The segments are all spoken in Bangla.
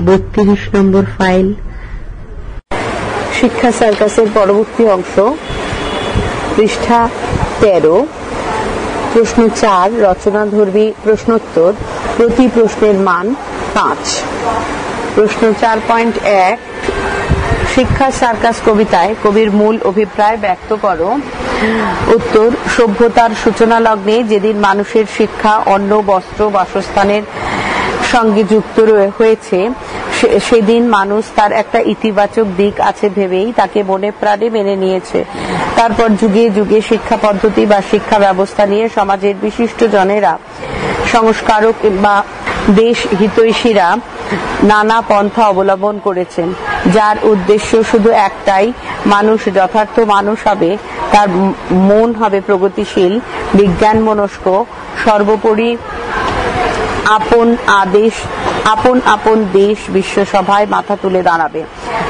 32 নম্বর ফাইল। শিক্ষা সার্কাসের পরবর্তী অংশ, পৃষ্ঠা 13। প্রশ্ন 4, রচনাধর্মী প্রশ্নোত্তর, প্রতি প্রশ্নের মান 5। প্রশ্ন 4.1, শিক্ষা সার্কাস কবিতায় কবির মূল অভিপ্রায় ব্যক্ত করো। উত্তর, সভ্যতার সূচনা লগ্নে যেদিন মানুষের শিক্ষা অন্ন, বস্ত্র, বাসস্থানের সঙ্গে যুক্ত হয়েছে, সেদিন মানুষ তার একটা ইতিবাচক দিক আছে ভেবেই তাকে মনে প্রাণে মেনে নিয়েছে। তারপর যুগে যুগে শিক্ষা পদ্ধতি বা শিক্ষা ব্যবস্থা নিয়ে সমাজের বিশিষ্ট জনেরা, সংস্কারক বা দেশ হিতৈষীরা নানা পন্থা অবলম্বন করেছেন, যার উদ্দেশ্য শুধু একটাই, মানুষ যথার্থ মানুষ হবে, তার মন হবে প্রগতিশীল, বিজ্ঞান মনস্ক, সর্বোপরি আপন আপন দেশ বিশ্বসভায় মাথা তুলে দাঁড়াবে।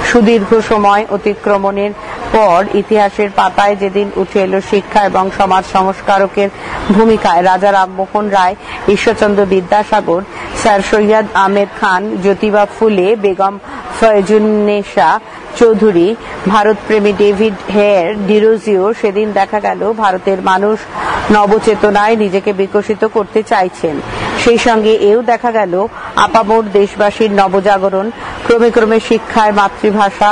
সুদীর্ঘ সময় অতিক্রমণের পর ইতিহাসের পাতায় যেদিন উঠে এলো শিক্ষা এবং সমাজ সংস্কারকের ভূমিকায় রাজা রামমোহন রায়, ঈশ্বরচন্দ্র বিদ্যাসাগর, স্যার সৈয়দ আহমেদ খান, জ্যোতিবা ফুলে, বেগম ফয়জুন্নেসা চৌধুরী, ভারতপ্রেমী ডেভিড হেয়ার, ডিরোজিও, সেদিন দেখা গেল ভারতের মানুষ নবচেতনায় নিজেকে বিকশিত করতে চাইছেন। সেই সঙ্গে এও দেখা গেল আপামর দেশবাসীর নবজাগরণ। ক্রমে ক্রমে শিক্ষায় মাতৃভাষা,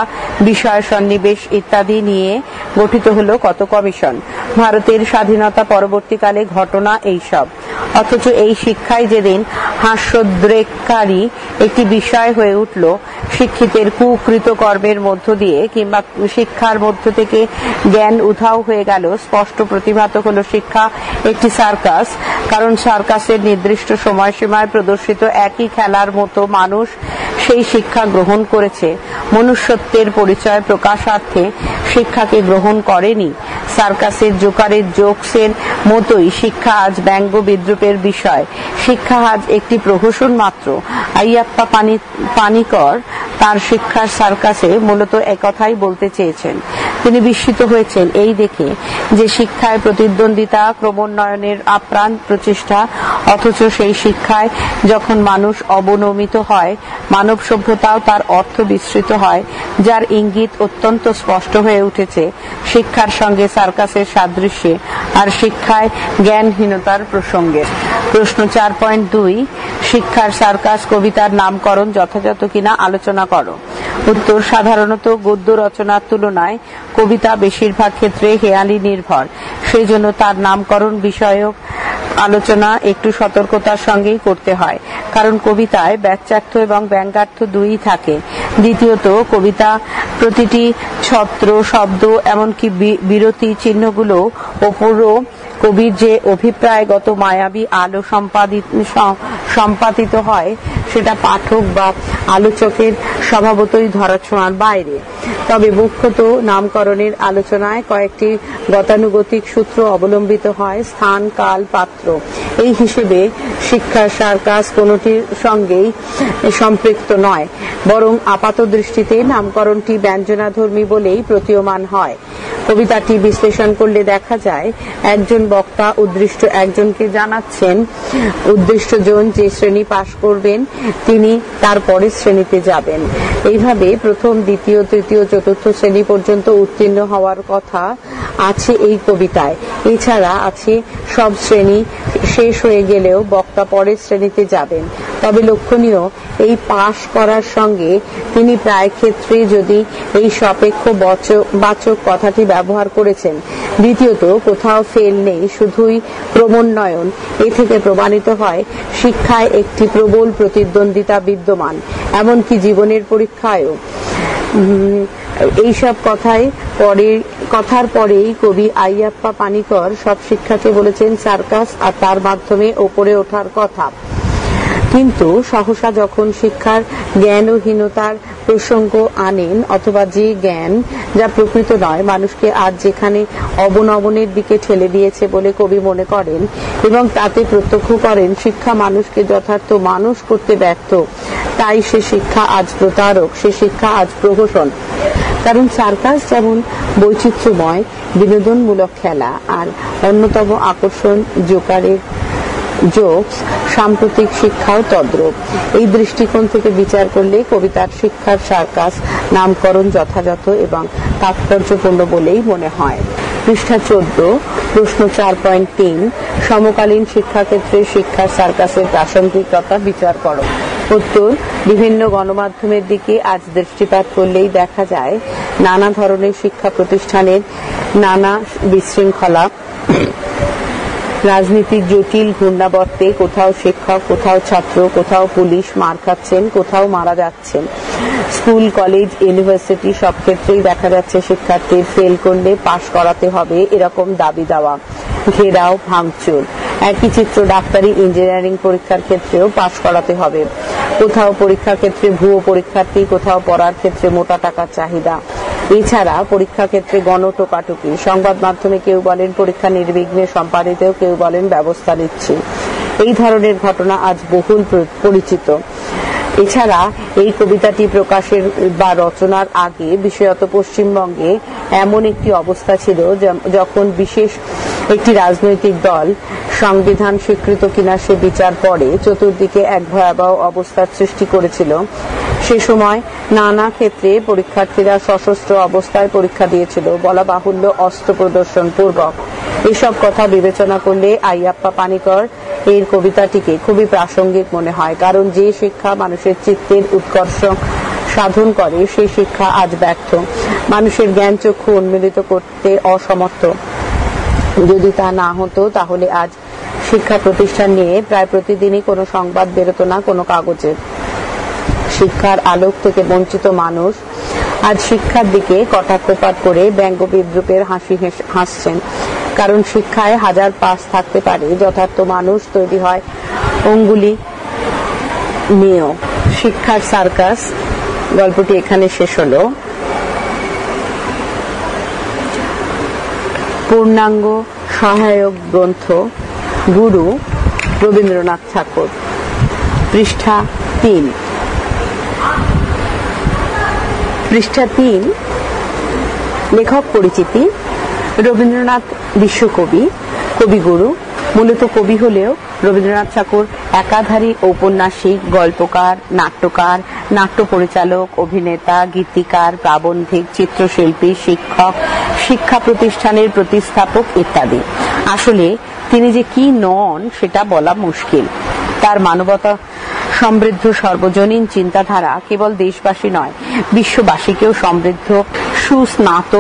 বিষয় সন্নিবেশ ইত্যাদি নিয়ে গঠিত হলো কত কমিশন। ভারতের স্বাধীনতা পরবর্তীকালে ঘটনা এইসব। অথচ এই শিক্ষায় যেদিন হাস্যোদ্রেককারী একটি বিষয় হয়ে উঠল, শিক্ষিতের কুকৃত কর্মের মধ্য দিয়ে কিংবা শিক্ষার মধ্য থেকে জ্ঞান উধাও হয়ে গেল, স্পষ্ট প্রতিভাত হলো শিক্ষা একটি সার্কাস। কারণ সার্কাসের নির্দিষ্ট সময়সীমায় প্রদর্শিত একই খেলার মতো মানুষ সেই শিক্ষা গ্রহণ করেছে, মনুষ্যত্বের পরিচয় প্রকাশার্থে শিক্ষাকে গ্রহণ করেনি। সার্কাসের জোকারের জোকসের মতোই শিক্ষা আজ ব্যঙ্গ বিদ্রুপের বিষয়। শিক্ষা আজ একটি প্রহসন মাত্র। আইয়াপ্পা পানিকর তার শিক্ষার সার্কাসে মূলত একথাই বলতে চেয়েছেন। তিনি বিস্মিত হয়েছেন এই দেখে যে শিক্ষায় প্রতিদ্বন্দ্বিতা ক্রমোন্নয়নের আপ্রাণ প্রচেষ্টা, অথচ সেই শিক্ষায় যখন মানুষ অবনমিত হয়, মানব সভ্যতাও তার অর্থ বিস্তৃত হয়, যার ইঙ্গিত অত্যন্ত স্পষ্ট হয়ে উঠেছে শিক্ষার সঙ্গে সার্কাসের সাদৃশ্যে আর শিক্ষায় জ্ঞানহীনতার প্রসঙ্গে। প্রশ্ন 4.2, শিক্ষার সার্কাস কবিতার নামকরণ যথাযথ কিনা আলোচনা করো। উত্তর, সাধারণত গদ্য রচনার তুলনায় কবিতা বেশিরভাগ ক্ষেত্রে হেয়ালি নির্ভর, সেই জন্য তার নামকরণ বিষয়ক আলোচনা একটু সতর্কতার সঙ্গেই করতে হয়। কারণ কবিতায় ব্যঙ্গার্থ এবং ব্যঙ্গার্থ দুই থাকে। দ্বিতীয়ত, কবিতা প্রতিটি ছত্র, শব্দ, এমনকি বিরতি চিহ্নগুলো ওপরও কবির যে অভিপ্রায়গত মায়াবী আলো সম্পাদিত হয়, সেটা পাঠক বা আলোচকের স্বভাবতই ধরাছোঁয়ার বাইরে। তবে মুখ্যত নামকরণের আলোচনায় কয়েকটি গতানুগতিক সূত্র অবলম্বিত হয়, স্থান, কাল, পাত্র। এই হিসেবে শিক্ষার সার্কাস কোনটির সঙ্গেই সম্পৃক্ত নয়, বরং আপাত দৃষ্টিতে নামকরণটি ব্যঞ্জনাধর্মী বলেই প্রতীয়মান হয়। কবিতাটি বিশ্লেষণ করলে দেখা যায়, একজন বক্তা উদ্দিষ্ট একজনকে জানাচ্ছেন উদ্দিষ্টজন যে শ্রেণী পাশ করবেন তিনি তার পরের শ্রেণীতে যাবেন। এইভাবে প্রথম, দ্বিতীয়, তৃতীয়, চতুর্থ শ্রেণী পর্যন্ত উত্তীর্ণ হওয়ার কথা আছে এই কবিতায়। এছাড়া আছে সব শ্রেণী শেষ হয়ে গেলেও বক্তা পরের শ্রেণীতে যাবেন। তবে লক্ষণীয়, এই পাশ করার সঙ্গে তিনি প্রায় ক্ষেত্রে যদি এই সাপেক্ষ বাচক কথাটি ব্যবহার করেছেন। দ্বিতীয়ত, কোথাও ফেল নেই, শুধুই ক্রমোন্নয়ন। এ থেকে প্রমাণিত হয় শিক্ষায় একটি প্রবল প্রতিদ্বন্দ্বিতা বিদ্যমান, এমনকি জীবনের পরীক্ষায়ও। এইসব কথার পরেই কবি আইয়াপ্পা পানিকর সব শিক্ষাকে বলেছেন সার্কাস, আর তার মাধ্যমে ওপরে ওঠার কথা। কিন্তু সহসা যখন শিক্ষার জ্ঞানহীনতার প্রসঙ্গ আনেন, অথবা যে জ্ঞান যা প্রকৃত নয় মানুষকে আজ যেখানে অবনমনের দিকে ঠেলে দিয়েছে বলে কবি মনে করেন, এবং তাতে প্রত্যক্ষ করেন শিক্ষা মানুষকে যথার্থ মানুষ করতে ব্যর্থ, তাই সে শিক্ষা আজ প্রতারক, সে শিক্ষা আজ প্রহসন। কারণ সার্কাস যেমন বৈচিত্র্যময় বিনোদনমূলক খেলা, আর অন্যতম আকর্ষণ জোকারের জোকস সাম্প্রতিক শিক্ষাও তদ্রূপ। এই দৃষ্টিকোণ থেকে বিচার করলে কবিতার শিক্ষার সার্কাস নামকরণ যথাযথ এবং তাৎপর্যপূর্ণ বলেই মনে হয়। পৃষ্ঠা 14, প্রশ্ন 4.3, সমকালীন শিক্ষাক্ষেত্রে শিক্ষার সার্কাসের প্রাসঙ্গিকতা বিচার করো। উত্তর, বিভিন্ন গণমাধ্যমের দিকে আজ দৃষ্টিপাত করলেই দেখা যায় নানা ধরনের শিক্ষা প্রতিষ্ঠানের নানা বিশৃঙ্খলা, রাজনীতির জটিল ঘূর্ণাবর্তে কোথাও শিক্ষক, কোথাও ছাত্র, কোথাও পুলিশ মার খাচ্ছেন, কোথাও মারা যাচ্ছেন। স্কুল, কলেজ, ইউনিভার্সিটি সব ক্ষেত্রেই দেখা যাচ্ছে শিক্ষার্থীর ফেল করলে পাশ করাতে হবে এরকম দাবি দেওয়া, ঘেরাও, ভাঙচুর। একই চিত্র ডাক্তারি, ইঞ্জিনিয়ারিং পরীক্ষার ক্ষেত্রেও পাশ করাতে হবে। কোথাও পরীক্ষা ক্ষেত্রে ভুয়ো পরীক্ষার্থী, কোথাও পড়ার ক্ষেত্রে মোটা টাকার চাহিদা। এছাড়া পরীক্ষা ক্ষেত্রে গণটোকাটুকি, সংবাদ মাধ্যমে কেউ বলেন পরীক্ষা নির্বিঘ্নে সম্পাদিত, কেউ বলেন ব্যবস্থা নিচ্ছি। এই ধরনের ঘটনা আজ বহুল পরিচিত। এছাড়া এই কবিতাটি প্রকাশের বা রচনার আগে বিশেষত পশ্চিমবঙ্গে এমন একটি অবস্থা ছিল যখন বিশেষ একটি রাজনৈতিক দল সংবিধান স্বীকৃত কিনা সে বিচার পরে চতুর্দিকে এক ভয়াবহ অবস্থার সৃষ্টি করেছিল। সে সময় নানা ক্ষেত্রে পরীক্ষার্থীরা সশস্ত্র অবস্থায় পরীক্ষা দিয়েছিল, বলা বাহুল্য অস্ত্র প্রদর্শন পূর্বক। এসব কথা বিবেচনা করলে আইয়াপ্পা পানিকর এর কবিতাটিকে খুবই প্রাসঙ্গিক মনে হয়, কারণ যে শিক্ষা মানুষের চিত্তের উৎকর্ষ সাধন করে সেই শিক্ষা আজ ব্যর্থ, মানুষের জ্ঞান চক্ষু উন্মিলিত করতে অসমর্থ। যদি তা না হতো তাহলে আজ শিক্ষা প্রতিষ্ঠান নিয়ে প্রায় প্রতিদিনই কোনো সংবাদ বেরোতো না কোনো কাগজে। শিক্ষার আলোক থেকে বঞ্চিত মানুষ আজ শিক্ষার দিকে কটাক্ষপাত করে ব্যঙ্গ বিদ্রুপের হাসি হাসছেন, কারণ শিক্ষায় হাজার পাস থাকতে পারে, যথার্থ মানুষ তৈরি হয় অঙ্গুলি নিয়েও। শিক্ষার সার্কাস গল্পটি এখানে শেষ হলো। পূর্ণাঙ্গ সহায়ক গ্রন্থ গুরু রবীন্দ্রনাথ ঠাকুর, পৃষ্ঠা 3। পৃষ্ঠা 3, লেখক পরিচিতি। রবীন্দ্রনাথ বিশ্বকবি, কবিগুরু। মূলত কবি হলেও রবীন্দ্রনাথ ঠাকুর একাধারী ঔপন্যাসিক, গল্পকার, নাট্যকার, নাট্য পরিচালক, অভিনেতা, গীতিকার, প্রাবন্ধিক, চিত্রশিল্পী, শিক্ষক, শিক্ষা প্রতিষ্ঠানের প্রতিস্থাপক ইত্যাদি। আসলে তিনি যে কি নন সেটা বলা মুশকিল। তার মানবতা সমৃদ্ধ সর্বজনীন চিন্তাধারা কেবল দেশবাসী নয়, বিশ্ববাসীকেও সমৃদ্ধ, সুস্নাত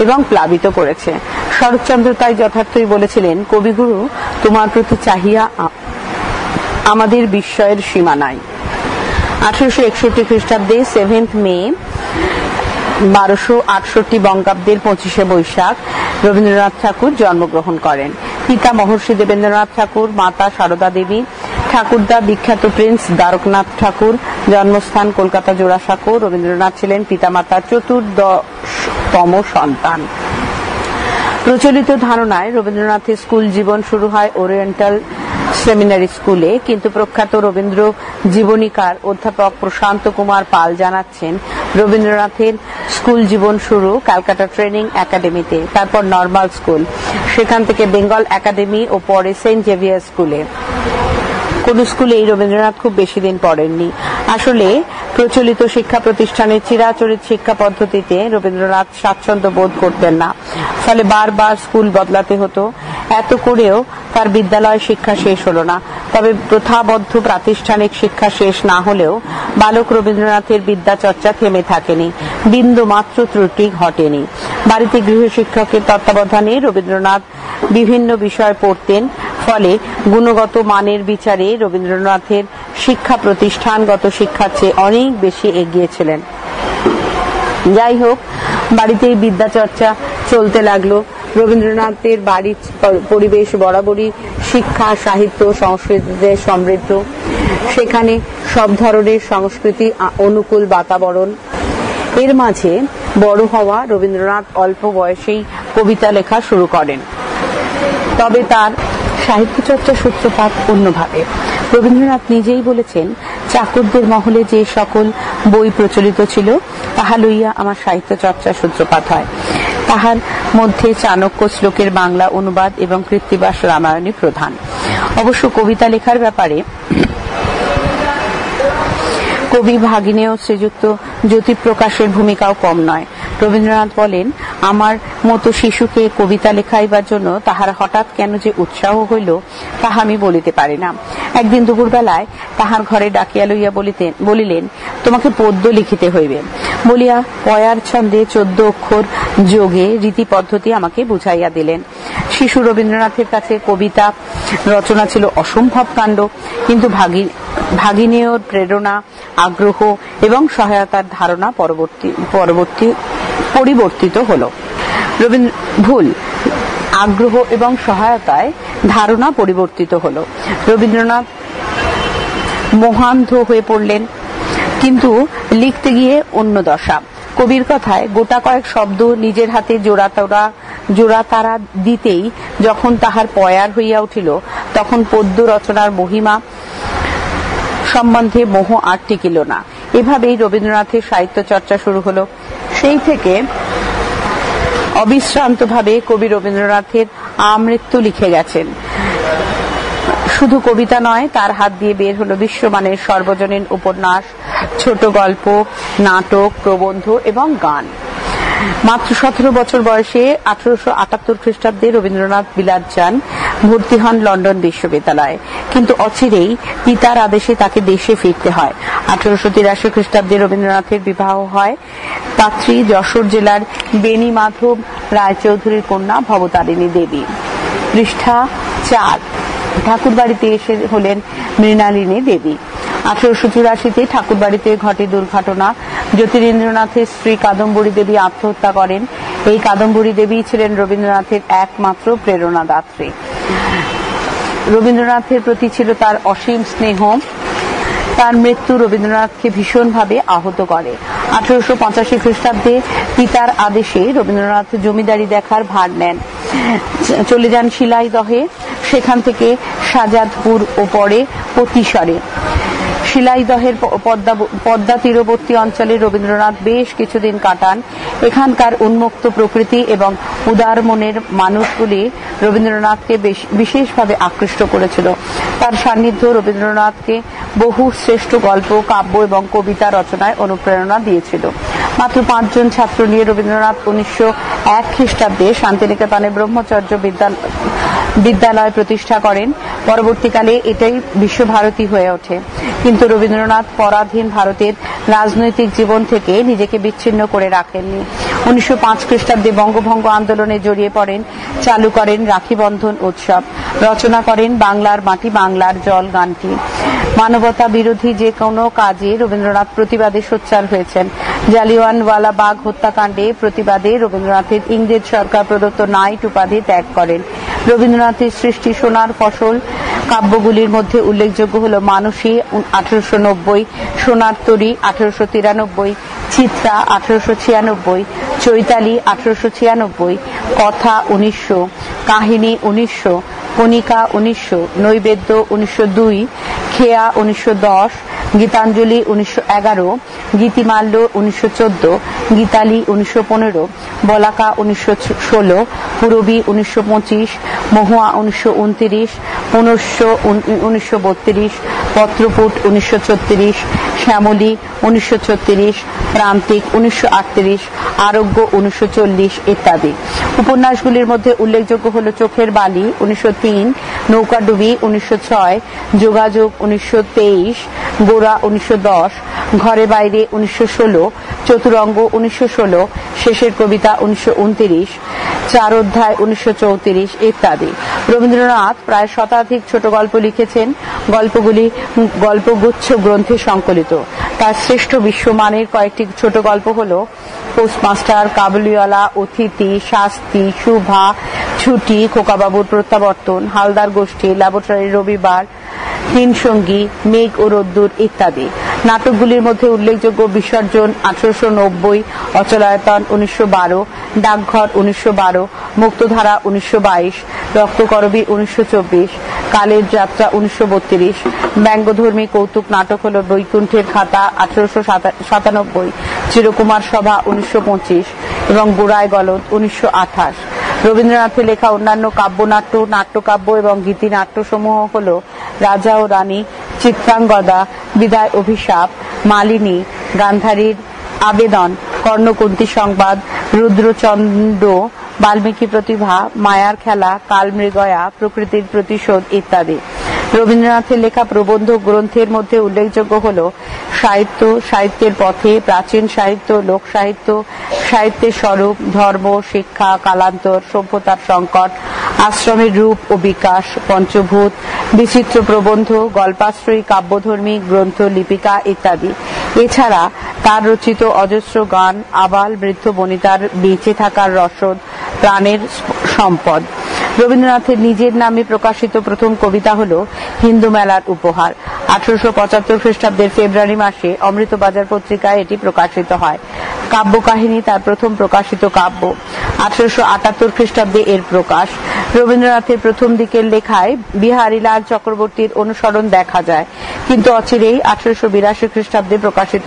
এবং প্লাবিত করেছে। শরৎচন্দ্র তাই যথার্থই বলেছিলেন, কবিগুরু তোমার প্রতি চাহিয়া আমাদের বিস্ময়ের সীমা নাই। 1861 খ্রিস্টাব্দে 7 মে, 1268 বঙ্গাব্দের 25 বৈশাখ রবীন্দ্রনাথ ঠাকুর জন্মগ্রহণ করেন। পিতা মহর্ষি দেবেন্দ্রনাথ ঠাকুর, মাতা সারদা দেবী। ঠাকুরদা বিখ্যাত প্রিন্স দ্বারকনাথ ঠাকুর, জন্মস্থান কলকাতা জোড়াসাঁকো। রবীন্দ্রনাথ ছিলেন পিতামাতার চতুর্দশতম সন্তান। প্রচলিত ধারণায় রবীন্দ্রনাথের স্কুল জীবন শুরু হয় ওরিয়েন্টাল সেমিনারি স্কুলে, কিন্তু প্রখ্যাত রবীন্দ্র জীবনীকার অধ্যাপক প্রশান্ত কুমার পাল জানাচ্ছেন রবীন্দ্রনাথের স্কুল জীবন শুরু ক্যালকাটা ট্রেনিং একাডেমিতে, তারপর নর্মাল স্কুল, সেখান থেকে বেঙ্গল একাডেমি ও পরে সেন্ট জেভিয়ার স্কুলে। কোন স্কুলেই রবীন্দ্রনাথ খুব বেশি দিন পড়েননি। আসলে প্রচলিত শিক্ষা প্রতিষ্ঠানের চিরাচরিত শিক্ষা পদ্ধতিতে রবীন্দ্রনাথ স্বাচ্ছন্দ্য বোধ করতেন না, ফলে বারবার স্কুল বদলাতে হতো। এত করেও তার বিদ্যালয় শিক্ষা শেষ হলো না। তবে প্রথাবদ্ধ প্রাতিষ্ঠানিক শিক্ষা শেষ না হলেও বালক রবীন্দ্রনাথের বিদ্যা চর্চা থেমে থাকেনি, বিন্দু মাত্র ত্রুটি ঘটেনি। বাড়িতে গৃহশিক্ষকের তত্ত্বাবধানে রবীন্দ্রনাথ বিভিন্ন বিষয় পড়তেন, ফলে গুণগত মানের বিচারে রবীন্দ্রনাথের শিক্ষা প্রতিষ্ঠানগত শিক্ষার চেয়ে অনেক বেশি এগিয়ে ছিলেন। যাই হোক, বাড়িতেই বিদ্যা চর্চা চলতে লাগলো। রবীন্দ্রনাথের বাড়ির পরিবেশ বরাবরই শিক্ষা, সাহিত্য, সংস্কৃতিতে সমৃদ্ধ। সেখানে সব ধরনের সংস্কৃতি অনুকূল বাতাবরণ। এর মাঝে বড় হওয়া রবীন্দ্রনাথ অল্প বয়সেই কবিতা লেখা শুরু করেন। তবে তার সাহিত্য চর্চা সূত্রপাত অন্যভাবে। রবীন্দ্রনাথ নিজেই বলেছেন, চাকরদের মহলে যে সকল বই প্রচলিত ছিল তাহা লইয়া আমার সাহিত্য চর্চার সূত্রপাত হয়। তাহার মধ্যে চাণক্য শ্লোকের বাংলা অনুবাদ এবং কৃত্তিবাস রামায়ণই প্রধান। অবশ্য কবিতা লেখার ব্যাপারে কবি ভাগিনেয় শ্রীযুক্ত জ্যোতিপ্রকাশের ভূমিকাও কম নয়। রবীন্দ্রনাথ বলেন, আমার মতো শিশুকে কবিতা লেখাইবার জন্য তাহার হঠাৎ কেন যে উৎসাহ হইল তাহা আমি বলিতে পারি না। একদিন দুপুরবেলায় তাহার ঘরে ডাকিয়া লইয়া বলিলেন, তোমাকে পদ্য লিখিতে হইবে বলিয়া পয়ার ছন্দে 14 অক্ষর যোগে রীতি পদ্ধতি আমাকে বুঝাইয়া দিলেন। শিশু রবীন্দ্রনাথের কাছে কবিতা রচনা ছিল অসম্ভব কাণ্ড, কিন্তু ভাগিনেয়র প্রেরণা, আগ্রহ এবং সহায়তার ধারণা পরিবর্তিত হল। ভুল, আগ্রহ এবং সহায়তায় ধারণা পরিবর্তিত হল। রবীন্দ্রনাথ মোহান্ধ হয়ে পড়লেন, কিন্তু লিখতে গিয়ে অন্য দশা। কবির কথায় গোটা কয়েক শব্দ নিজের হাতে জোড়া তারা দিতেই যখন তাহার পয়ার হইয়া উঠিল, তখন পদ্য রচনার মহিমা সম্বন্ধে মোহ আর টিকিল না। এভাবেই রবীন্দ্রনাথের সাহিত্য চর্চা শুরু হল। সেই থেকে অবিশ্রান্তভাবে কবি রবীন্দ্রনাথের আমৃত্যু লিখে গেছেন। শুধু কবিতা নয়, তার হাত দিয়ে বের হলো বিশ্বমানের সর্বজনীন উপন্যাস, ছোট গল্প, নাটক, প্রবন্ধ এবং গান। মাত্র 17 বছর বয়সে 1878 খ্রিস্টাব্দে রবীন্দ্রনাথ বিলাত যান, ভর্তি হন লন্ডন বিশ্ববিদ্যালয়ে। কিন্তু অচিরেই পিতার আদেশে তাকে দেশে ফিরতে হয়। 1883 খ্রিস্টাব্দে রবীন্দ্রনাথের বিবাহ হয় পাত্রী যশোর জেলার বেণী মাধব রায়চৌধুরীর কন্যা ভবতারিণী দেবী। পৃষ্ঠা 4। ঠাকুরবাড়িতে এসে হলেন মৃণালিনী দেবী। 1884-তে ঠাকুরবাড়িতে ঘটে দুর্ঘটনা। জ্যোতিরিন্দ্রনাথের স্ত্রী কাদম্বরী দেবী আত্মহত্যা করেন। এই কাদম্বরী দেবী ছিলেন রবীন্দ্রনাথের একমাত্র প্রেরণাদাত্রী। রবীন্দ্রনাথের প্রতি ছিল তার অসীম স্নেহ। তার মৃত্যু রবীন্দ্রনাথকে ভীষণভাবে আহত করে। 1885 খ্রিস্টাব্দে পিতার আদেশে রবীন্দ্রনাথ জমিদারি দেখার ভার নেন, চলে যান শিলাইদহে, সেখান থেকে সাজাদপুর ও পরে পতিশরে। শিলাইদহের পদ্মা তীরবর্তী অঞ্চলে রবীন্দ্রনাথ বেশ কিছুদিন কাটান। এখানকার উন্মুক্ত প্রকৃতি এবং উদার মনের মানুষগুলি রবীন্দ্রনাথকে বিশেষভাবে আকৃষ্ট করেছিল। তার সান্নিধ্য রবীন্দ্রনাথকে বহু শ্রেষ্ঠ গল্প, কাব্য এবং কবিতা রচনায় অনুপ্রেরণা দিয়েছিল। মাত্র 5 জন ছাত্র নিয়ে রবীন্দ্রনাথ 1901 খ্রিস্টাব্দে শান্তিনিকেতনে ব্রহ্মচর্য বিদ্যালয় প্রতিষ্ঠা করেন। পরবর্তীকালে এটাই বিশ্বভারতী হয়ে ওঠে। কিন্তু রবীন্দ্রনাথ পরাধীন ভারতের রাজনৈতিক জীবন থেকে নিজেকে বিচ্ছিন্ন করে রাখেননি। 1905 খ্রিস্টাব্দে বঙ্গভঙ্গ আন্দোলনে জড়িয়ে পড়েন, চালু করেন রাখি বন্ধন উৎসব, রচনা করেন বাংলার মাটি বাংলার জল গানটি। মানবতা বিরোধী যে কোনো কাজে রবীন্দ্রনাথ প্রতিবাদে সোচ্চার হয়েছেন। জালিয়ানওয়ালাবাগ হত্যাকাণ্ডে প্রতিবাদে রবীন্দ্রনাথের ইংরেজ সরকার প্রদত্ত নাইট উপাধি ত্যাগ করেন। রবীন্দ্রনাথের সৃষ্টি সোনার ফসল কাব্যগুলির মধ্যে উল্লেখযোগ্য হল মানসী 1890, সোনার তরী 1893, চিত্রা 1896, চৈতালি 1896, কথা 1900, কাহিনী 1900, কণিকা 1900, নৈবেদ্য 1902, খেয়া 1910, গীতাঞ্জলি 1911, গীতিমাল্য 1914, গীতালি 1915, বলাকা 1916, পুরবী 1925, মহুয়া 1929, পুনশ্য 1932, পত্রপুট 1936, শ্যামলী 1936, প্রান্তিক 1938, আরোগ্য 1940 ইত্যাদি। উপন্যাসগুলির মধ্যে উল্লেখযোগ্য হল চোখের বালি 1903, নৌকাডুবি 1906, যোগাযোগ 1923, গোরা 1910, ঘরে বাইরে 1916, চতুরঙ্গ 1916, শেষের কবিতা 1929, চার অধ্যায় 1934 ইত্যাদি। রবীন্দ্রনাথ প্রায় শতাধিক ছোট গল্প লিখেছেন। গল্পগুলি গল্পগুচ্ছ গ্রন্থে সংকলিত। তার শ্রেষ্ঠ বিশ্বমানের কয়েকটি ছোট গল্প হল পোস্টমাস্টার, কাবুলিওয়ালা, অতিথি, শাস্তি, শুভা, ছুটি, খোকাবাবুর প্রত্যাবর্তন, হালদার গোষ্ঠী, ল্যাবরেটরি রবিবার, তিন সঙ্গী, মেঘ ও রোদ্দুর ইত্যাদি। নাটকগুলির মধ্যে উল্লেখযোগ্য বিসর্জন 1890, অচলায়তন 1912, ডাকঘর 1912, মুক্তধারা 1922, রক্তকরবী 1924, কালের যাত্রা 1932, ব্যঙ্গধর্মী কৌতুক নাটক হল বৈকুণ্ঠের খাতা 1897, চিরকুমার সভা 1925 এবং গোড়ায় গলদ 1928। রবীন্দ্রনাথের লেখা অন্যান্য কাব্যনাট্য, নাট্যকাব্য এবং গীতিনাট্য সমূহ হল রাজা ও রানী, চিত্রাঙ্গদা, বিদায় অভিশাপ, মালিনী, গান্ধারীর আবেদন, কর্ণকুন্তী সংবাদ, রুদ্রচন্দ্র, বাল্মীকি প্রতিভা, মায়ার খেলা, কালমৃগয়া, প্রকৃতির প্রতিশোধ ইত্যাদি। রবীন্দ্রনাথের লেখা প্রবন্ধ গ্রন্থের মধ্যে উল্লেখযোগ্য হল সাহিত্য, সাহিত্যের পথে, প্রাচীন সাহিত্য, লোক সাহিত্য, সাহিত্যের স্বরূপ, ধর্ম, শিক্ষা, কালান্তর, সভ্যতার সংকট, আশ্রমের রূপ ও বিকাশ, পঞ্চভূত, বিচিত্র প্রবন্ধ, গল্পাশ্রয়ী কাব্যধর্মী গ্রন্থ, লিপিকা ইত্যাদি। এছাড়া তার রচিত অজস্র গান, আবাল বৃদ্ধ বনিতার বেঁচে থাকার রসদ, প্রাণের সম্পদ। রবীন্দ্রনাথের নিজের নামে প্রকাশিত প্রথম কবিতা হল হিন্দু মেলার উপহার। 1875 খ্রিস্টাব্দের ফেব্রুয়ারি মাসে অমৃতবাজার পত্রিকায় এটি প্রকাশিত হয়। কাব্য কাহিনী তার প্রথম প্রকাশিত কাব্য। 1878 খ্রিস্টাব্দে এর প্রকাশ। রবীন্দ্রনাথের প্রথম দিকের লেখায় বিহারীলাল চক্রবর্তীর অনুসরণ দেখা যায়, কিন্তু অচিরেই 1882 খ্রিস্টাব্দে প্রকাশিত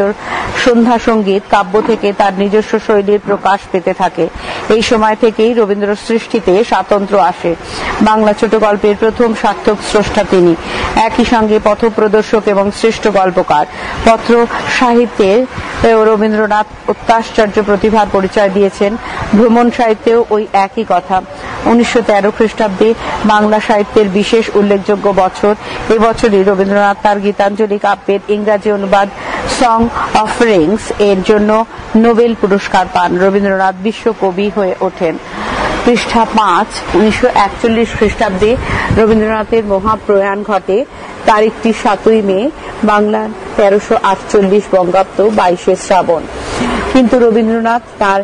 সন্ধ্যা সঙ্গীত কাব্য থেকে তার নিজস্ব শৈলীর প্রকাশ পেতে থাকে। এই সময় থেকেই রবীন্দ্র সৃষ্টিতে স্বাতন্ত্র্য আসে। বাংলা ছোট গল্পের প্রথম সার্থক স্রষ্টা তিনি। একই সঙ্গে পথপ্রদর্শক এবং শ্রেষ্ঠ গল্পকার। পত্র সাহিত্যে রবীন্দ্রনাথ অত্যাশ্চর্য প্রতিভার পরিচয় দিয়েছেন। ভ্রমণ সাহিত্যেও ওই একই কথা। 1913 খ্রিস্টাব্দে বাংলা সাহিত্যের বিশেষ উল্লেখযোগ্য বছর। এবছরই রবীন্দ্রনাথ তার গীতাঞ্জলি কাব্যের ইংরাজি অনুবাদ সং অফ রিংস এর জন্য নোবেল পুরস্কার পান। রবীন্দ্রনাথ বিশ্বকবি হয়ে ওঠেন। পৃষ্ঠা 5। 1941 খ্রিস্টাব্দে রবীন্দ্রনাথের মহাপ্রয়াণ ঘটে। তারিখটি 7ই মে, বাংলার 1348 বঙ্গাব্দ 22শে শ্রাবণ। কিন্তু রবীন্দ্রনাথ তার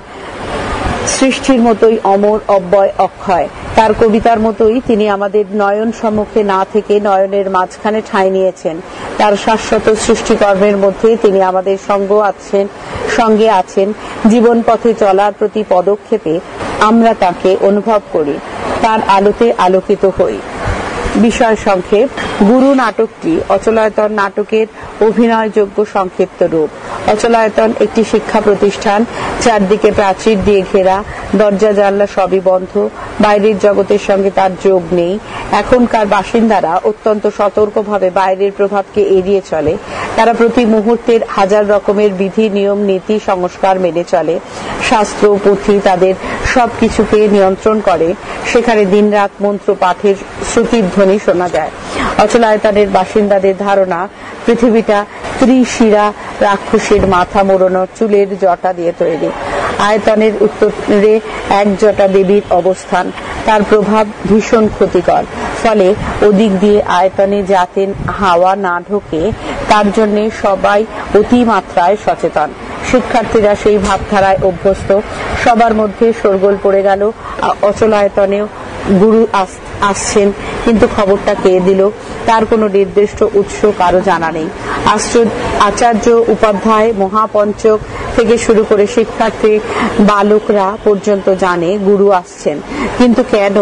সৃষ্টির মতোই অমর, অব্যয়, অক্ষয়। তার কবিতার মতোই তিনি আমাদের নয়ন সম্মুখে না থেকে নয়নের মাঝখানে ঠাঁই নিয়েছেন। তার শাশ্বত সৃষ্টিকর্মের মধ্যে তিনি আমাদের সঙ্গে আছেন। জীবন পথে চলার প্রতি পদক্ষেপে আমরা তাকে অনুভব করি, তার আলোতে আলোকিত হই। বিষয় সংক্ষেপ। গুরু নাটকটি অচলায়তন নাটকের অভিনয়যোগ্য সংক্ষিপ্ত রূপ। অচলায়তন একটি শিক্ষা প্রতিষ্ঠান, চারদিকে প্রাচীর দিয়ে ঘেরা, দরজা জানলা সবই বন্ধ, বাইরের জগতের সঙ্গে তার যোগ নেই। এখনকার বাসিন্দারা অত্যন্ত সতর্কভাবে বাইরের প্রভাবকে এড়িয়ে চলে। তারা প্রতি মুহূর্তের হাজার রকমের বিধি, নিয়ম, নীতি, সংস্কার মেনে চলে। শাস্ত্র, পুঁথি তাদের সবকিছুকে নিয়ন্ত্রণ করে। সেখানে দিনরাত মন্ত্র পাঠের শ্রুতিধ্বনি শোনা যায়। অচলায়তনের বাসিন্দাদের ধারণা পৃথিবীটা ত্রিশিরা রাক্ষসীর মাথা মোড়ানো চুলের জটা দিয়ে তৈরি। আয়তনের উত্তরে এক জটা দেবীর অবস্থান। তার প্রভাব ভীষণ ক্ষতিকর। ফলে ওদিক দিয়ে আয়তনে যাতে হাওয়া না ঢোকে তার জন্য সবাই অতিমাত্রায় সচেতন। শিক্ষার্থীরা সেই ভাবধারায় অভ্যস্ত। সবার মধ্যে শোরগোল পড়ে গেল। অচলায়তনেও গুরু আসছেন, কিন্তু খবরটা কে দিল তার কোনো নির্দিষ্ট উৎস কারো জানা নেই। আচার্য, উপাধ্যায়, মহাপঞ্চক থেকে শুরু করে শিক্ষার্থী, বালকরা পর্যন্ত জানে গুরু আসছেন, কিন্তু কেন,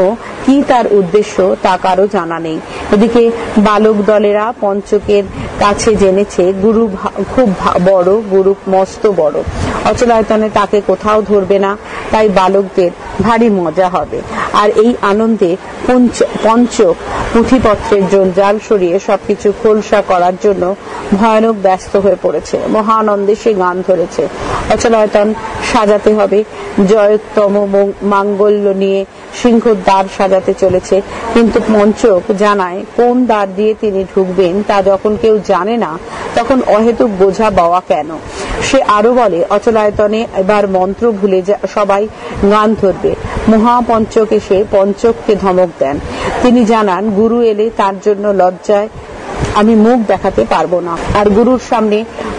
কি তার উদ্দেশ্য তা কারো জানা নেই। এদিকে বালক দলেরা পঞ্চকের কাছে জেনেছে গুরু খুব বড়, গুরু মস্ত বড়। অচলায়তনে তাকে কোথাও ধরবে না, তাই বালকদের ভারী মজা হবে। আর এই আনন্দে পঞ্চক পুঁথিপত্রের জঞ্জাল সরিয়ে সবকিছু খোলসা করার জন্য ভয়ানক ব্যস্ত হয়ে পড়েছে। মহানন্দে সে গান ধরেছে। অচলায়তন সাজাতে হবে। জয়োত্তম মাঙ্গল্য নিয়ে সিংহর দ্বার সাজাতে চলেছে, কিন্তু পঞ্চক জানায় কোন দ্বার দিয়ে তিনি ঢুকবেন তা যখন কেউ জানে না, তখন অহেতুক বোঝা বাওয়া কেন। সে আরো বলে, অচলায়তনে এবার মন্ত্র ভুলে সবাই গান ধরবে। মহাপঞ্চক এসে পঞ্চককে ধমক দেন। তিনি জানান, গুরু এলে তার জন্য লজ্জায় আমি মুখ দেখাতে পারবো না, আর গুরুর সামনে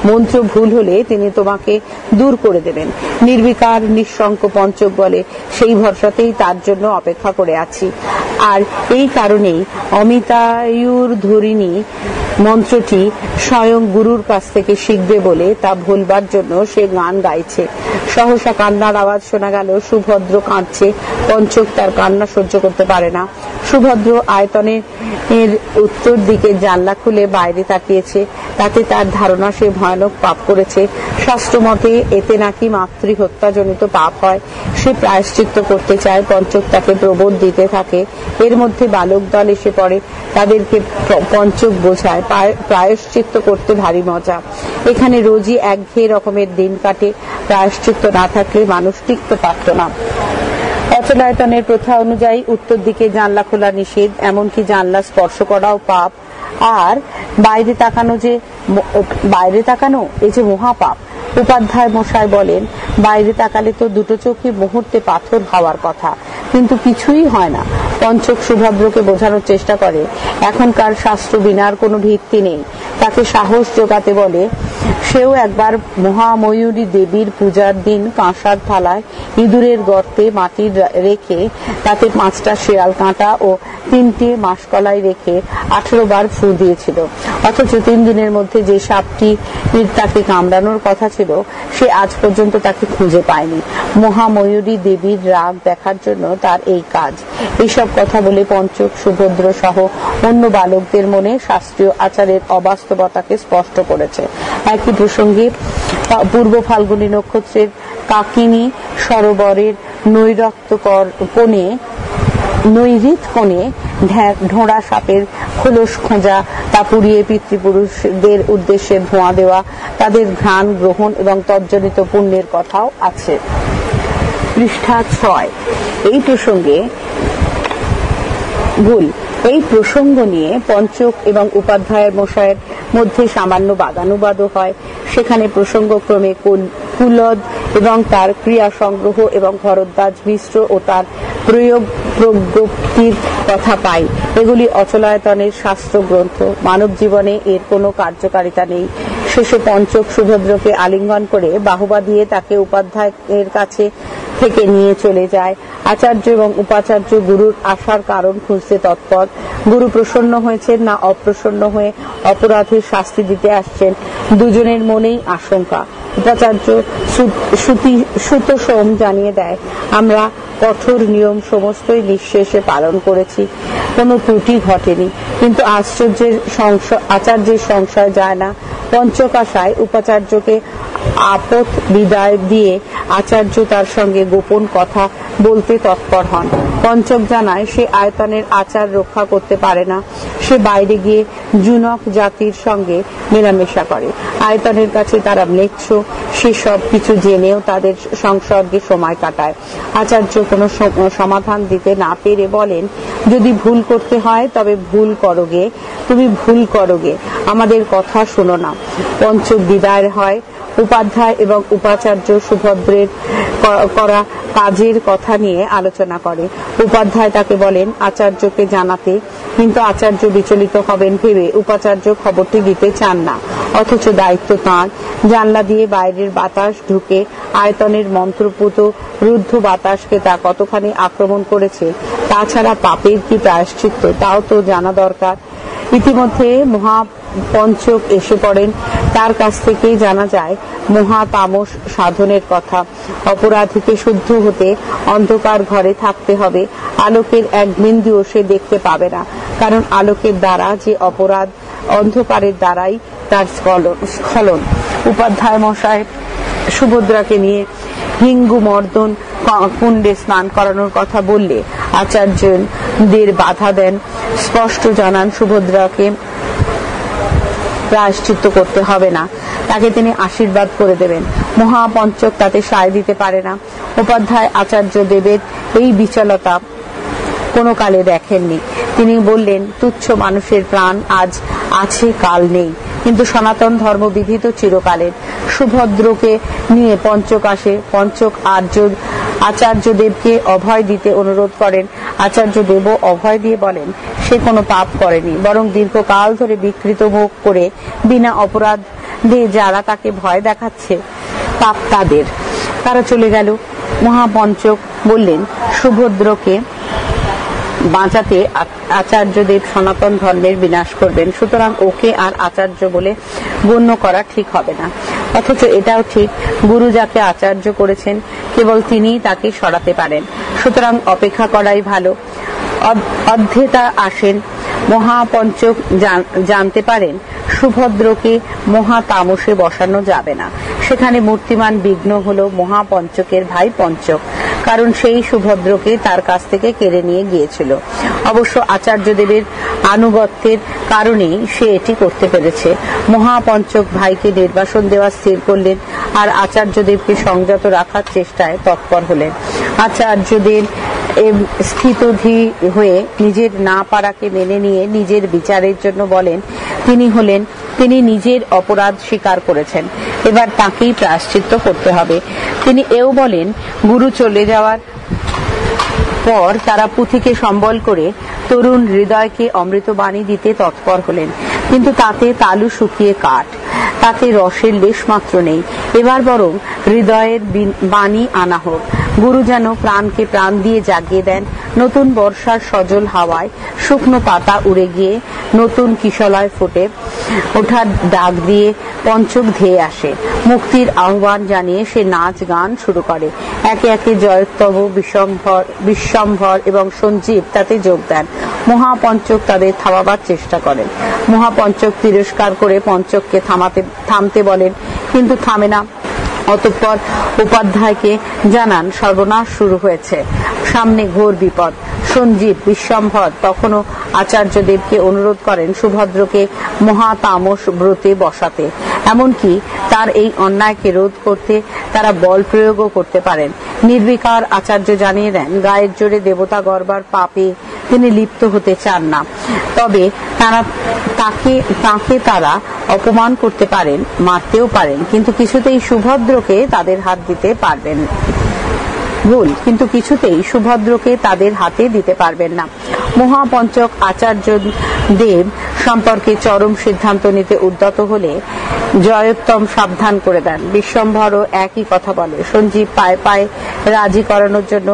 মন্ত্র ভুল হলে তিনি তোমাকে দূর করে দেবেন। নির্বিকার নিঃশঙ্ক পঞ্চক বলে, সেই ভরসাতেই তার জন্য অপেক্ষা করে আছি। আর এই কারণেই অমিতায়ুর ধরিণী মন্ত্রটি স্বয়ং গুরুর কাছ থেকে শিখবে বলে তা ভুলবার জন্য সে গান গাইছে। সহসা কান্নার আওয়াজ শোনা গেল। সুভদ্র কাঁদছে। পঞ্চক তার কান্না সহ্য করতে পারে না। সুভদ্র আয়তনের উত্তর দিকে জানলা খুলে বাইরে তাকিয়েছে। তাতে তার ধারণা সে ভয়ানক পাপ করেছে। শাস্ত্রমতে এতে নাকি মাতৃহত্যাজনিত পাপ হয়। সে প্রায়শ্চিত্ত করতে চায়। পঞ্চক তাকে প্রবোধ দিতে থাকে। এর মধ্যে বালক দল এসে পড়ে। তাদেরকে পঞ্চক বোঝায় প্রায়শ্চিত্ত করতে ভারী মজা। এখানে রোজই একঘেয়ে রকমের দিন কাটে। প্রায়শ্চিত্ত না থাকলে মানুষ টিকতে পারত না। অচলায়তনের প্রথা অনুযায়ী উত্তর দিকে জানলা খোলা নিষেধ, এমনকি জানলা স্পর্শ করাও পাপ। আর বাইরে তাকানো এই যে মহাপাপ। উপাধ্যায় মশাই বলেন, বাইরে তাকালে তো দুটো চোখে মুহূর্তে পাথর হওয়ার কথা, কিন্তু কিছুই হয় না। পঞ্চক সুভদ্রকে বোঝানোর চেষ্টা করে এখনকার শাস্ত্র বিনার কোনো ভিত্তি নেই। তাকে সাহস জোগাতে বলে সেও একবার মহাময়ূরী দেবীর পূজার দিন কাঁসার থালায় ইঁদুরের গর্তে মাটি রেখে তাতে 5টা শিয়াল কাঁটা ও 3টে মাসকলাই রেখে 18 বার ফু দিয়েছিল। অথচ 3 দিনের মধ্যে যে সাপটি তাকে কামড়ানোর কথা ছিল সে আজ পর্যন্ত তাকে খুঁজে পায়নি। মহাময়ূরী দেবীর রাগ দেখার জন্য তার এই কাজ। এইসব কথা বলে পঞ্চক সুভদ্র সহ অন্য বালকদের মনে শাস্ত্রীয় আচারের অবাস্তবতাকে স্পষ্ট করেছে। একই প্রসঙ্গে পূর্ব ফাল্গুনী নক্ষত্রের কাকিনী সরোবরের নৈরিত কোণে ঢোঁড়া সাপের খোলস খোঁজা, তা পুড়িয়ে পিতৃপুরুষদের উদ্দেশ্যে ধোঁয়া দেওয়া, তাদের ঘ্রাণ গ্রহণ এবং তজ্জনিত পুণ্যের কথাও আছে। পৃষ্ঠা 6। এই প্রসঙ্গ নিয়ে পঞ্চক এবং উপাধ্যায়ের মশাইয়ের মধ্যে সামান্য বাদানুবাদও হয়। সেখানে প্রসঙ্গক্রমে কুলদ এবং তার ক্রিয়া সংগ্রহ এবং ভরদ্বাজ মিশ্র ও তার প্রয়োগ প্রজ্ঞপ্তির কথা পাই। এগুলি অচলায়তনের শাস্ত্র গ্রন্থ। মানব জীবনে এর কোনো কার্যকারিতা নেই। শেষে পঞ্চক সুভদ্রকে আলিঙ্গন করে বাহুবা দিয়ে তাকে উপাধ্যায়ের কাছে থেকে নিয়ে চলে যায়। আচার্য এবং উপাচার্য গুরুর আসার কারণ খুঁজতে তৎপর। গুরু প্রসন্ন হয়েছেন না অপ্রসন্ন হয়ে অপরাধীর শাস্তি দিতে আসছেন, দুজনের মনেই আশঙ্কা। উপাচার্য সুতোষম জানিয়ে দেয়, আমরা কঠোর নিয়ম সমস্তই নিঃশেষে পালন করেছি, কোনো ত্রুটি ঘটেনি। কিন্তু আচার্যের সংশয় যায় না। পঞ্চক আশায় উপাচার্যকে আপত বিদায় দিয়ে আচার্য তার সঙ্গে গোপন কথা বলতে তৎপর হন। পঞ্চক জানায় সে আয়তনের আচার রক্ষা করতে পারে না। সে বাইরে গিয়ে জুনক জাতির সঙ্গে মেলামেশা করে। আয়তনের কাছে তারা ম্লেচ্ছ। সে সব কিছু জেনেও তাদের সংসর্গে সময় কাটায়। আচার্য কোনো সমাধান দিতে না পেরে বলেন, যদি ভুল করতে হয় তবে তুমি ভুল করোগে, আমাদের কথা শোনো না। পঞ্চক বিদায় হয়। উপাধ্যায় এবং উপাচার্য সুভদ্রের করা কাজের কথা নিয়ে আলোচনা করে। উপাধ্যায় তাকে বলেন আচার্যকে জানাতে, কিন্তু আচার্য বিচলিত হবেন ভেবে উপাচার্য খবরটি দিতে চান না। অথচ দায়িত্ব তাঁর। জানলা দিয়ে বাইরের বাতাস ঢুকে আয়তনের মন্ত্রপুত রুদ্ধ বাতাসকে তা কতখানি আক্রমণ করেছে। তাছাড়া পাপের কি প্রায়শ্চিত্ত তাও তো জানা দরকার। ইতিমধ্যে মহাপঞ্চক এসে পড়েন। তার কাছ থেকেই জানা যায় মহাতামস সাধনের কথা। অপরাধীকে শুদ্ধ হতে অন্ধকার ঘরে থাকতে হবে। আলোকের এক বিন্দুও সে দেখতে পাবে না, কারণ আলোকের দ্বারা যে অপরাধ, অন্ধকারের দ্বারাই তার স্খলন। উপাধ্যায় মশাই সুভদ্রাকে নিয়ে হিঙ্গু মর্দন কুণ্ডে স্নান করানোর কথা বললে আচার্যদের বাধা দেন। স্পষ্ট জানান সুভদ্রাকে প্রায়শ্চিত্ত করতে হবে না, তাকে তিনি আশীর্বাদ করে দেবেন। মহাপঞ্চক তাতে সায় দিতে পারে না। উপাধ্যায় আচার্য দেবের এই বিচলতা কোনো কালে দেখেননি। তিনি বললেন, তুচ্ছ মানুষের প্রাণ আজ আছে, কাল নেই, কিন্তু সনাতন ধর্ম বিধিত চিরকালের। সুভদ্রকে নিয়ে পঞ্চক আসে। পঞ্চক আচার্যদেবকে অভয় দিতে অনুরোধ করেন। আচার্যদেবও অভয় দিয়ে বলেন সে কোনো পাপ করেনি, বরং দীর্ঘকাল ধরে বিকৃত মুখ করে বিনা অপরাধে যারা তাকে ভয় দেখাচ্ছে পাপ তাদের। তারা চলে গেল। মহাপঞ্চক বললেন, সুভদ্রকে বাঁচাতে আচার্যদেব সনাতন ধর্মের বিনাশ করবেন, সুতরাং ওকে আর আচার্য বলে গণ্য করা ঠিক হবে না। অথচ এটাও ঠিক, গুরু যাকে আচার্য করেছেন কেবল তিনিই তাকে সরাতে পারেন, সুতরাং অপেক্ষা করাই ভালো। অধ্যেতা আসেন। মহাপঞ্চক জানতে পারেন সুভদ্রকে মহাতামসে বসানো যাবে না। সেখানে মূর্তিমান বিঘ্ন হলো মহাপঞ্চকের ভাই পঞ্চক, কারণ সেই সুভদ্রকে তার কাছ থেকে কেড়ে নিয়ে গিয়েছিল। অবশ্য আচার্যদেবের আনুগত্যের কারণেই সে এটি করতে পেরেছে। মহাপঞ্চক ভাইকে নির্বাসন দেওয়া স্থির করলেন আর আচার্যদেবকে সংযত রাখার চেষ্টায় তৎপর হলেন। আচার্যদেব স্থিতধী হয়ে নিজের না পারাকে মেনে নিয়ে নিজের বিচারের জন্য বলেন তিনি নিজের অপরাধ স্বীকার করেছেন, এবার তাকেই প্রায়শ্চিত্ত করতে হবে। তিনি এও বলেন, গুরু চলে যাওয়ার পর তারা পুঁথিকে সম্বল করে তরুণ হৃদয়কে অমৃতবাণী দিতে তৎপর হলেন, কিন্তু তাতে তালু শুকিয়ে কাঠ, তাতে রসের লেশ মাত্র নেই। এবার বরং হৃদয়ের বাণী আনা হোক। গুরু যেন প্রাণকে প্রাণ দিয়ে জাগিয়ে দেন। নতুন বর্ষার সজল হাওয়ায় শুকনো পাতা উড়ে গিয়ে নতুন কিশলয় ফুটে ওঠার ডাক দিয়ে পঞ্চক ধেয়ে আসে। মুক্তির আহ্বান জানিয়ে সে নাচ গান শুরু করে। একে একে জয়োত্তম, বিশ্বম্ভর এবং সঞ্জীব তাতে যোগ দেন। মহাপঞ্চক তাদের থামাবার চেষ্টা করেন। মহাপঞ্চক তিরস্কার করে পঞ্চককে থামতে বলেন, কিন্তু থামে না। অতঃপর উপাধ্যায়কে জানান সর্বনাশ শুরু হয়েছে, সামনে ঘোর বিপদ। সঞ্জীব, বিশ্বম্ভর তখনও আচার্যদেবকে অনুরোধ করেন সুভদ্রকে মহাতামস ব্রতে বসাতে, এমনকি তার এই অন্যায়কে রোধ করতে তারা বল প্রয়োগও করতে পারেন। নির্বিকার আচার্য জানিয়ে দেন, গায়ের জোরে দেবতা গর্বার পাপে তিনি লিপ্ত হতে চান না। তবে তাকে তারা অপমান করতে পারেন, মারতেও পারেন, কিন্তু কিছুতেই সুভদ্রকে তাদের হাতে দিতে পারবেন না। মহাপঞ্চক আচার্য দেব সম্পর্কে চরম সিদ্ধান্ত নিতে উদ্যত হলে জয়োত্তম সাবধান করে দেন। বিশ্বম্ভরও একই কথা বলে। সঞ্জীব পায়ে পায়ে রাজি করানোর জন্য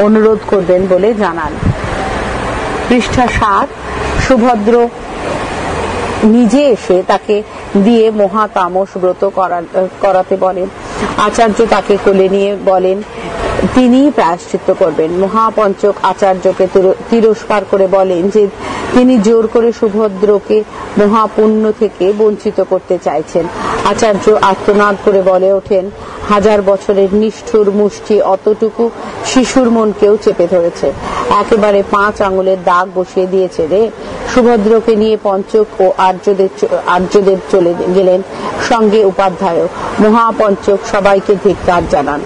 অনুরোধ করবেন বলে জানান। পৃষ্ঠা 7। সুভদ্র নিজে এসে তাকে দিয়ে মহাতামস ব্রত করাতে বলেন। আচার্য তাকে কোলে নিয়ে বলেন তিনিই প্রায়শ্চিত্ত করবেন। মহাপঞ্চক আচার্যকে তিরস্কার করে বলেন যে তিনি জোর করে সুভদ্রকে মহাপুণ্য থেকে বঞ্চিত করতে চাইছেন। আচার্য আর্তনাদ করে বলে ওঠেন, হাজার বছরের নিষ্ঠুর মুষ্টি অতটুকু শিশুর মনকেও চেপে ধরেছে, একেবারে 5 আঙুলের দাগ বসিয়ে দিয়েছে রে। সুভদ্রকে নিয়ে পঞ্চক ও আর্যদেব চলে গেলেন, সঙ্গে উপাধ্যায়। মহাপঞ্চক সবাইকে ধিক্কার জানান।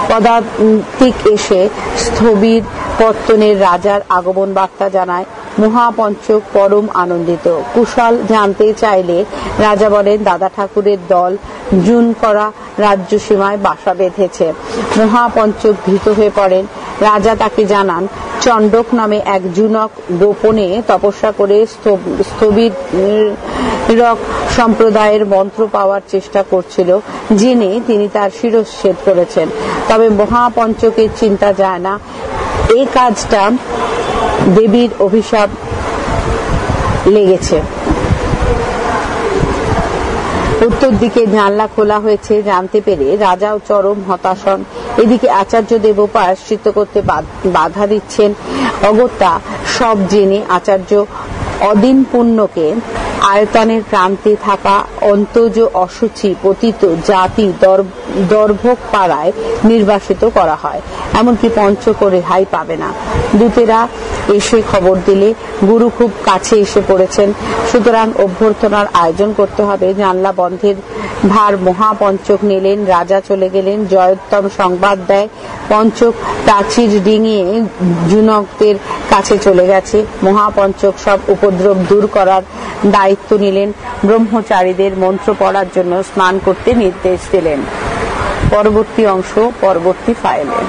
পদাতিক এসে স্থবির পত্তনের রাজার আগমন বার্তা জানায়। মহাপঞ্চক পরম আনন্দিত। কুশল জানতে চাইলে রাজা বলেন, দাদা ঠাকুরের দল জুন করা রাজ্য সীমায় বাসা বেঁধেছে। মহাপঞ্চক ভীত হয়ে পড়েন। রাজা তাকে জানান, চণ্ডক নামে এক জুনক গোপনে তপস্যা করে স্থবির সম্প্রদায়ের মন্ত্র পাওয়ার চেষ্টা করছিল, জেনে তিনি তার শিরচ্ছেদ করেছেন। তবে মহাপঞ্চকের চিন্তা যায় না, এই কাজটা দেবীর অভিশাপ লেগেছে। উত্তর দিকে জানলা খোলা হয়েছে জানতে পেরে রাজাও চরম হতাশ হন। এদিকে আচার্যদেব প্রায়শ্চিত্ত করতে বাধা দিচ্ছেন। অগত্যা সব জেনে আচার্য অদিন পুণ্যকে আয়তনের প্রান্তে থাকা অন্তজ অসুচি পতিত জাতি দর্ভক পাড়ায় নির্বাসিত করা হয়। এমনকি পঞ্চক রেহাই পাবে না। দূতেরা এসে খবর দিলে গুরু খুব কাছে এসে পড়েছেন, সুতরাং অভ্যর্থনার আয়োজন করতে হবে। জানলা বন্ধের ভার মহাপঞ্চক নিলেন। রাজা চলে গেলেন। জয়োত্তম সংবাদ দেয়, পঞ্চক প্রাচীর ডিঙিয়ে জুনকদের কাছে চলে গেছে। মহাপঞ্চক সব উপদ্রব দূর করার দায়িত্ব নিলেন। ব্রহ্মচারীদের মন্ত্র পড়ার জন্য স্নান করতে নির্দেশ দিলেন। পরবর্তী অংশ পরবর্তী ফাইলে।